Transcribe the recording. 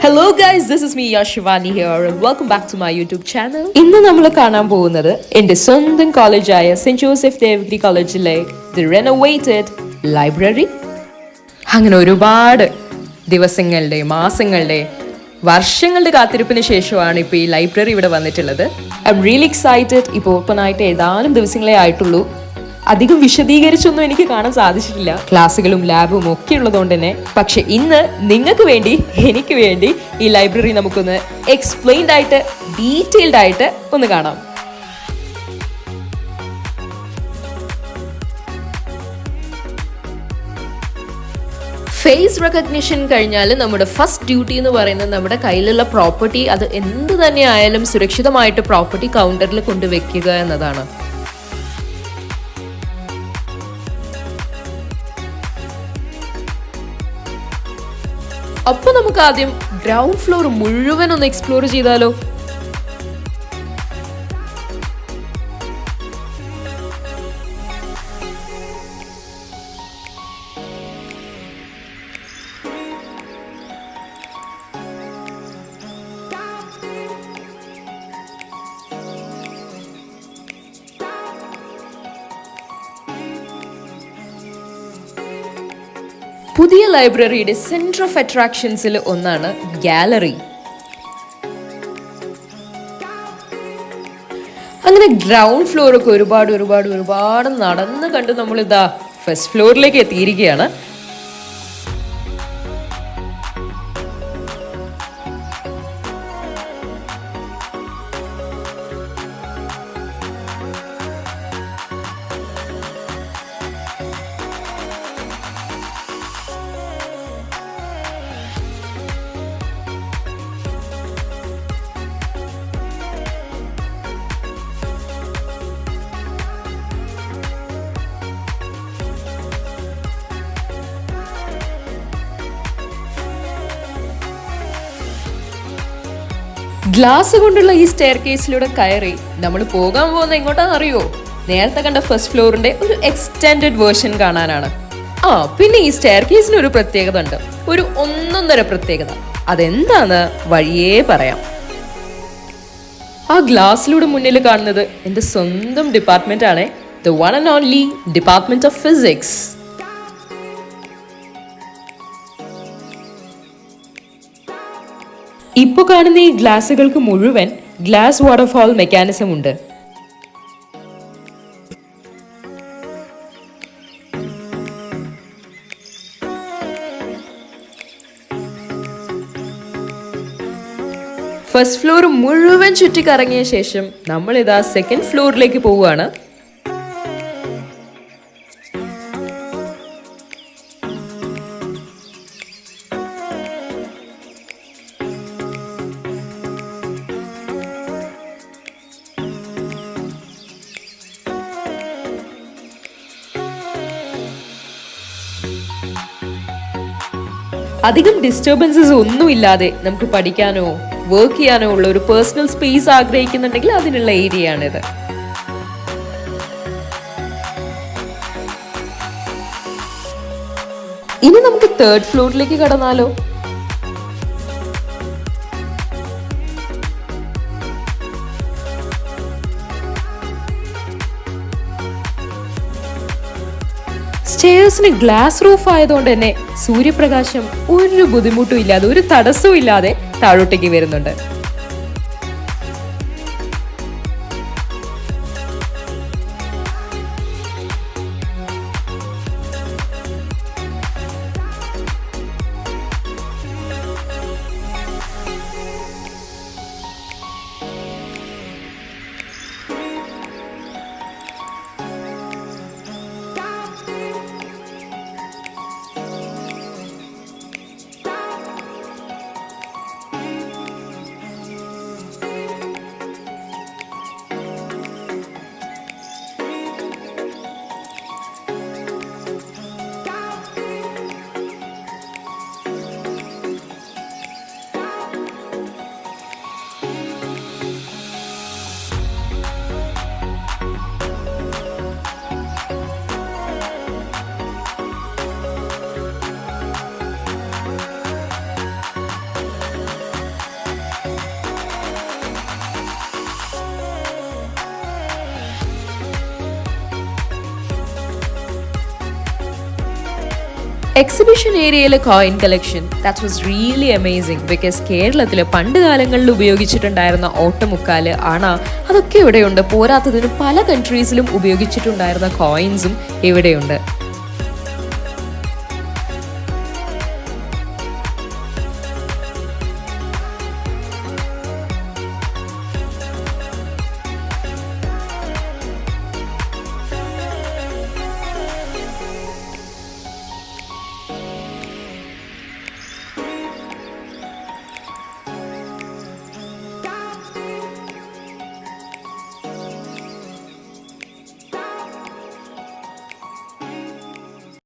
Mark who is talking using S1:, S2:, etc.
S1: Hello guys, this is me Yashivani here and welcome back to my YouTube channel. ഇന്ന് നമ്മൾ കാണാൻ പോകുന്നത് എൻ്റെ സ്വന്തം കോളേജായ സെന്റ് ജോസഫ് ദേവഗിരി കോളേജിലെ ദി റെനോവേറ്റഡ് ലൈബ്രറി. അങ്ങനെ ഒരുപാട് ദിവസങ്ങളുടെ മാസങ്ങളുടെ വർഷങ്ങളുടെ കാത്തിരിപ്പിന് ശേഷമാണ് ഇപ്പോൾ ഈ ലൈബ്രറി ഇവിടെ വന്നിട്ടുള്ളത്. I am really excited. ഇപ്പോൾ ഓപ്പൺ ആയിട്ട് ഏതാനും ദിവസങ്ങളെ ആയിട്ടുള്ളൂ. അധികം വിശദീകരിച്ചൊന്നും എനിക്ക് കാണാൻ സാധിച്ചിട്ടില്ല, ക്ലാസ്സുകളും ലാബും ഒക്കെ ഉള്ളതുകൊണ്ട് തന്നെ. പക്ഷെ ഇന്ന് നിങ്ങൾക്ക് വേണ്ടി എനിക്ക് വേണ്ടി ഈ ലൈബ്രറി നമുക്കൊന്ന് എക്സ്പ്ലെയിൻഡ് ആയിട്ട് ഡീറ്റെയിൽഡ് ആയിട്ട് ഒന്ന് കാണാം. ഫേസ് റെക്കഗ്നിഷൻ കഴിഞ്ഞാൽ നമ്മുടെ ഫസ്റ്റ് ഡ്യൂട്ടി എന്ന് പറയുന്നത് നമ്മുടെ കയ്യിലുള്ള പ്രോപ്പർട്ടി, അത് എന്ത് തന്നെ ആയാലും സുരക്ഷിതമായിട്ട് പ്രോപ്പർട്ടി കൗണ്ടറിൽ കൊണ്ടുവയ്ക്കുക എന്നതാണ്. അപ്പൊ നമുക്ക് ആദ്യം ഗ്രൗണ്ട് ഫ്ലോർ മുഴുവൻ ഒന്ന് എക്സ്പ്ലോർ ചെയ്താലോ? പുതിയ ലൈബ്രറിയുടെ സെന്റർ ഓഫ് അട്രാക്ഷൻസിൽ ഒന്നാണ് ഗാലറി. അങ്ങനെ ഗ്രൗണ്ട് ഫ്ലോറൊക്കെ ഒരുപാട് നടന്ന് കണ്ട് നമ്മളിതാ ഫസ്റ്റ് ഫ്ലോറിലേക്ക് എത്തിയിരിക്കുകയാണ്. ഗ്ലാസ് കൊണ്ടുള്ള ഈ സ്റ്റെയർ കേസിലൂടെ കയറി നമ്മൾ പോകാൻ പോകുന്ന എങ്ങോട്ടാണെന്ന് അറിയോ? നേരത്തെ കണ്ട ഫസ്റ്റ് ഫ്ലോറിന്റെ ഒരു എക്സ്റ്റെൻഡഡ് വേർഷൻ കാണാനാണ്. പിന്നെ ഈ സ്റ്റെയർ കേസിന് ഒരു പ്രത്യേകത ഉണ്ട്, ഒരു ഒന്നൊന്നര പ്രത്യേകത. അതെന്താന്ന് വഴിയേ പറയാം. ആ ഗ്ലാസ്സിലൂടെ മുന്നിൽ കാണുന്നത് എൻ്റെ സ്വന്തം ഡിപ്പാർട്ട്മെന്റ് ആണ്, the one and only department of physics. ഇപ്പോൾ കാണുന്ന ഈ ഗ്ലാസുകൾക്ക് മുഴുവൻ ഗ്ലാസ് വാട്ടർഫാൾ മെക്കാനിസം ഉണ്ട്. ഫസ്റ്റ് ഫ്ലോർ മുഴുവൻ ചുറ്റിക്കറങ്ങിയ ശേഷം നമ്മൾ ഇതാ സെക്കൻഡ് ഫ്ലോറിലേക്ക് പോവുകയാണ്. അധികം ഡിസ്റ്റർബൻസസ് ഒന്നുമില്ലാതെ നമുക്ക് പഠിക്കാനോ വർക്ക് ചെയ്യാനോ ഉള്ള ഒരു പേഴ്സണൽ സ്പേസ് ആഗ്രഹിക്കുന്നുണ്ടെങ്കിൽ അതിനുള്ള ഏരിയ ആണിത്. ഇനി നമുക്ക് തേർഡ് ഫ്ലോറിലേക്ക് കടന്നാലോ? സ്റ്റെയർസിന് ഗ്ലാസ് റൂഫ് ആയതുകൊണ്ട് തന്നെ സൂര്യപ്രകാശം ഒരു ബുദ്ധിമുട്ടും ഇല്ലാതെ, ഒരു തടസ്സവും ഇല്ലാതെ താഴോട്ടേക്ക് വരുന്നുണ്ട്. എക്സിബിഷൻ ഏരിയയിലെ coin collection that was really amazing. Because കേരളത്തിൽ പണ്ട് കാലങ്ങളിൽ ഉപയോഗിച്ചിട്ടുണ്ടായിരുന്ന ഓട്ടമുക്കാല് അണ അതൊക്കെ ഇവിടെയുണ്ട്. പോരാത്തതിന് പല കൺട്രീസിലും ഉപയോഗിച്ചിട്ടുണ്ടായിരുന്ന കോയിൻസും ഇവിടെയുണ്ട്.